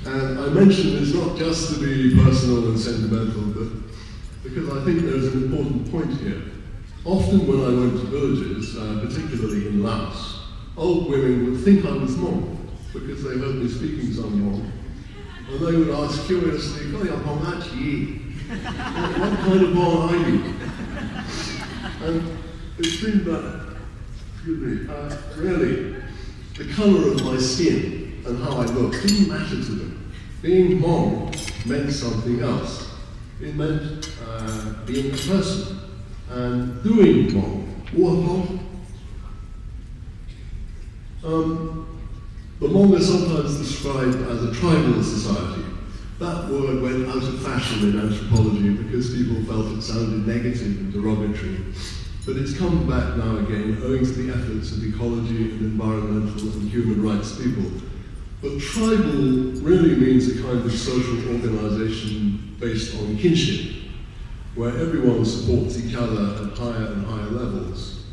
And I mention this not just to be personal and sentimental, but because I think there's an important point here. Often when I went to villages, particularly in Laos, old women would think I was Hmong, because they heard me speaking some Hmong. And they would ask curiously, what kind of Hmong are you? And it seemed that, really, the colour of my skin and how I looked didn't matter to them. Being Hmong meant something else. It meant being a person and doing Hmong. The Hmong is sometimes described as a tribal society. That word went out of fashion in anthropology because people felt it sounded negative and derogatory. But it's come back now again owing to the efforts of ecology and environmental and human rights people. But tribal really means a kind of social organization based on kinship, where everyone supports each other at higher and higher levels.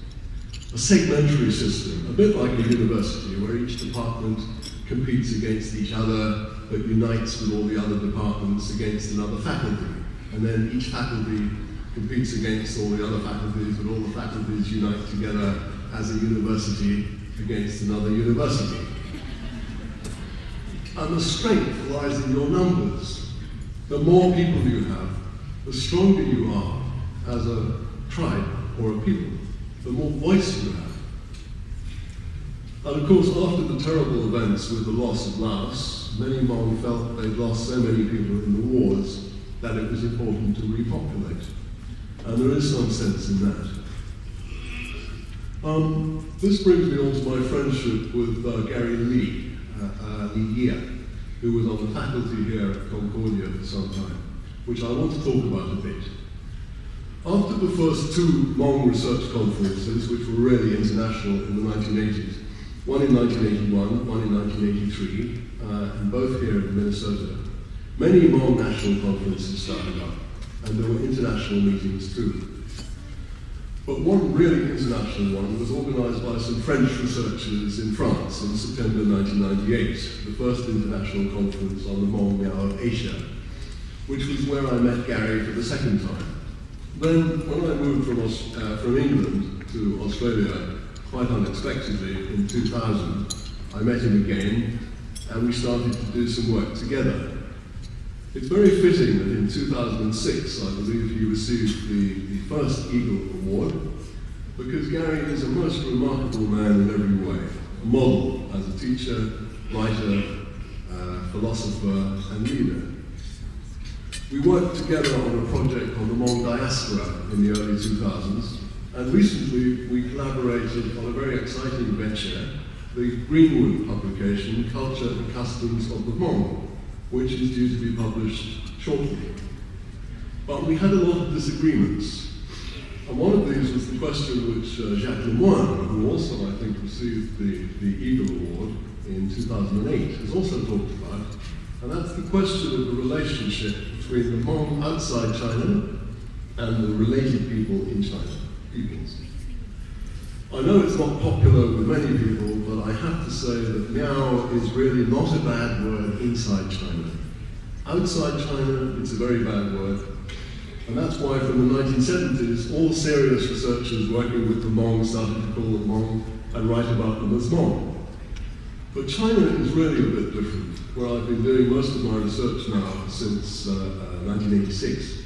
A segmentary system, a bit like a university, where each department competes against each other, but unites with all the other departments against another faculty. And then each faculty competes against all the other faculties, but all the faculties unite together as a university against another university. And the strength lies in your numbers. The more people you have, the stronger you are as a tribe or a people, the more voice you have. And of course, after the terrible events with the loss of Laos, many Hmong felt they'd lost so many people in the wars that it was important to repopulate. And there is some sense in that. This brings me on to my friendship with Gary Lee Yea, who was on the faculty here at Concordia for some time, which I want to talk about a bit. After the first two Hmong research conferences, which were really international in the 1980s, one in 1981, one in 1983, and both here in Minnesota, many Hmong national conferences started up, and there were international meetings too. But one really international one was organized by some French researchers in France in September 1998, the first international conference on the Hmong Miao of Asia, which was where I met Gary for the second time. Then, when I moved from England to Australia, quite unexpectedly, in 2000, I met him again, and we started to do some work together. It's very fitting that in 2006, I believe he received the first Eagle Award, because Gary is a most remarkable man in every way, a model as a teacher, writer, philosopher, and leader. We worked together on a project on the Hmong diaspora in the early 2000s, and recently we collaborated on a very exciting venture, the Greenwood publication, Culture and Customs of the Hmong, which is due to be published shortly. But we had a lot of disagreements. And one of these was the question which Jacques Lemoine, who also, I think, received the Eagle Award in 2008, has also talked about. And that's the question of the relationship between the Hmong outside China and the related people in China, peoples. I know it's not popular with many people, but I have to say that Miao is really not a bad word inside China. Outside China, it's a very bad word. And that's why from the 1970s, all serious researchers working with the Hmong started to call them Hmong and write about them as Hmong. But China is really a bit different, where I've been doing most of my research now since 1986,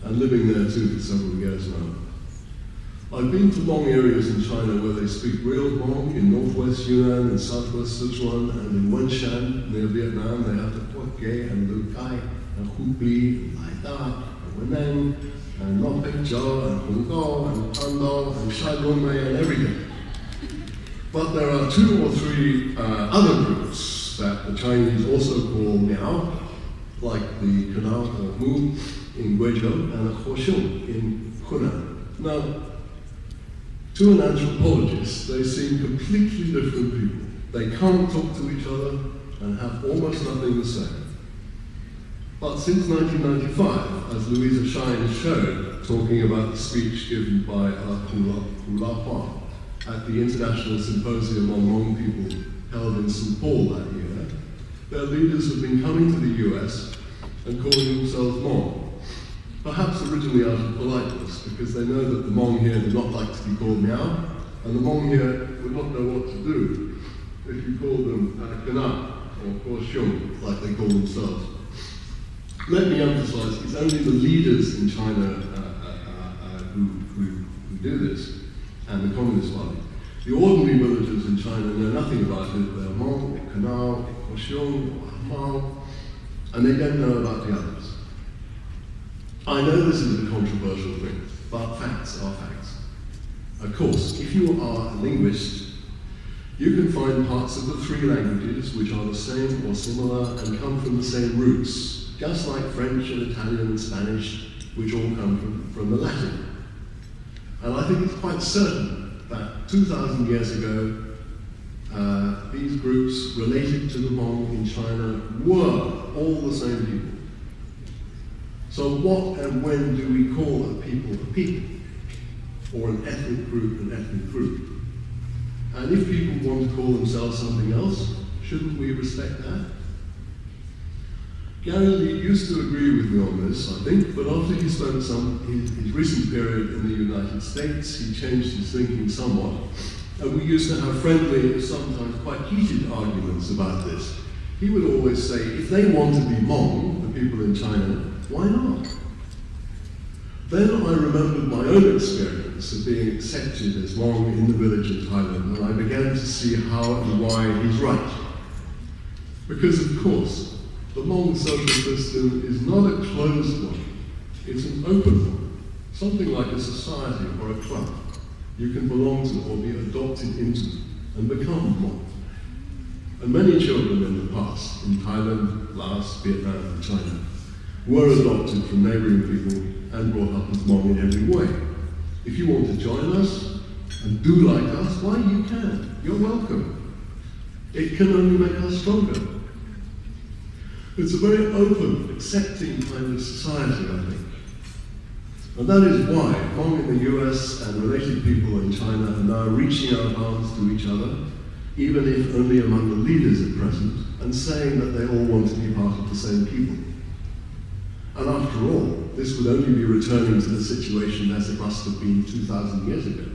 and living there too for several years now. I've been to Hmong areas in China where they speak real Hmong, in northwest Yunnan and southwest Sichuan, and in Wenshan, near Vietnam, they have the Huac and Lu Kai, and Hubli, and Lai Da, and Wenang, and Nok Pek Chau, and Hong Kong, and Pandao, and Shai Lung Mei, and everything. But there are two or three other groups that the Chinese also call Miao, like the Canal or Mu in Guizhou and the Huoxiong in Hunan. Now, to an anthropologist, they seem completely different people. They can't talk to each other and have almost nothing the same. But since 1995, as Louisa Shine showed, talking about the speech given by Hula Hua at the International Symposium on Hmong People held in St. Paul that year, their leaders have been coming to the US and calling themselves Hmong. Perhaps originally out of politeness, because they know that the Hmong here do not like to be called Miao, and the Hmong here would not know what to do if you called them Kana or Xiong, like they call themselves. Let me emphasize, it's only the leaders in China who do this, and the Communist Party. The ordinary villagers in China know nothing about it. They're Hmong, or Kana, or Xiong, or Hmong, and they don't know about the others. I know this is a controversial thing, but facts are facts. Of course, if you are a linguist, you can find parts of the three languages which are the same or similar and come from the same roots, just like French and Italian and Spanish, which all come from the Latin. And I think it's quite certain that 2,000 years ago, these groups related to the Hmong in China were all the same people. So what and when do we call a people, or an ethnic group, an ethnic group? And if people want to call themselves something else, shouldn't we respect that? Gary Lee used to agree with me on this, I think, but after he spent his recent period in the United States, he changed his thinking somewhat. And we used to have friendly, sometimes quite heated arguments about this. He would always say, if they want to be Hmong, the people in China, why not? Then I remembered my own experience of being accepted as Hmong in the village in Thailand, and I began to see how and why he's right. Because of course, the Hmong social system is not a closed one, it's an open one, something like a society or a club you can belong to or be adopted into and become Hmong. And many children in the past, in Thailand, Laos, Vietnam, and China, were adopted from neighboring people and brought up as Hmong in every way. If you want to join us and do like us, why you can. You're welcome. It can only make us stronger. It's a very open, accepting kind of society, I think. And that is why Hmong in the US and related people in China are now reaching out arms to each other, even if only among the leaders at present, and saying that they all want to be part of the same people. And after all, this would only be returning to the situation as it must have been 2,000 years ago.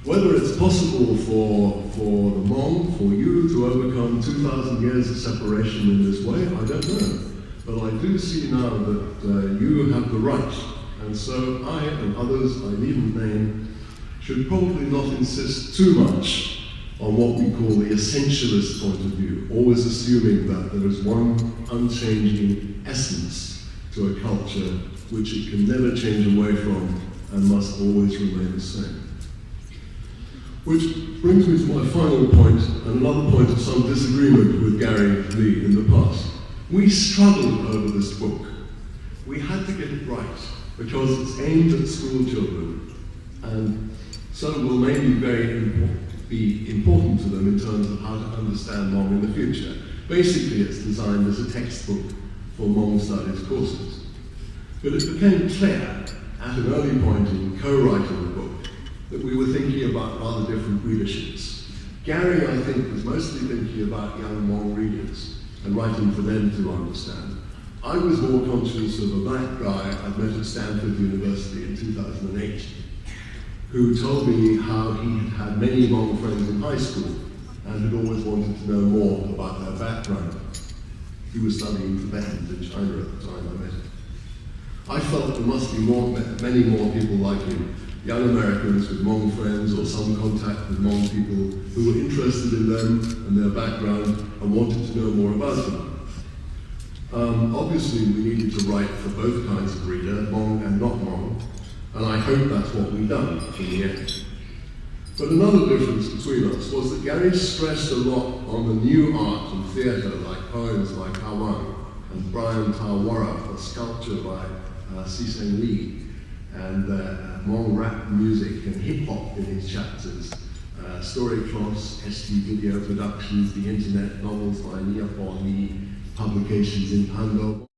Whether it's possible for the Hmong, for you to overcome 2,000 years of separation in this way, I don't know. But I do see now that you have the right, and so I and others I needn't name should probably not insist too much on what we call the essentialist point of view, always assuming that there is one unchanging essence to a culture which it can never change away from and must always remain the same. Which brings me to my final point, and another point of some disagreement with Gary Lee in the past. We struggled over this book. We had to get it right, because it's aimed at school children, and so will mainly be important to them in terms of how to understand Hmong in the future. Basically, it's designed as a textbook for Hmong Studies courses. But it became clear at an early point in co-writing the book that we were thinking about rather different readerships. Gary, I think, was mostly thinking about young Hmong readers and writing for them to understand. I was more conscious of a black guy I'd met at Stanford University in 2008, who told me how he had had many Hmong friends in high school and had always wanted to know more about their background. He was studying Tibetan in China at the time I met him. I felt there must be many more people like him, young Americans with Hmong friends or some contact with Hmong people who were interested in them and their background and wanted to know more about them. Obviously, we needed to write for both kinds of reader, Hmong and not Hmong, and I hope that's what we've done in the end. But another difference between us was that Gary stressed a lot on the new art and theatre, like poems by Kawang and Brian Tawara, a sculpture by Siseng Lee, and Hmong rap music and hip-hop in his chapters, storycloths, ST video productions, the internet, novels by Nia Lee, publications in Pando.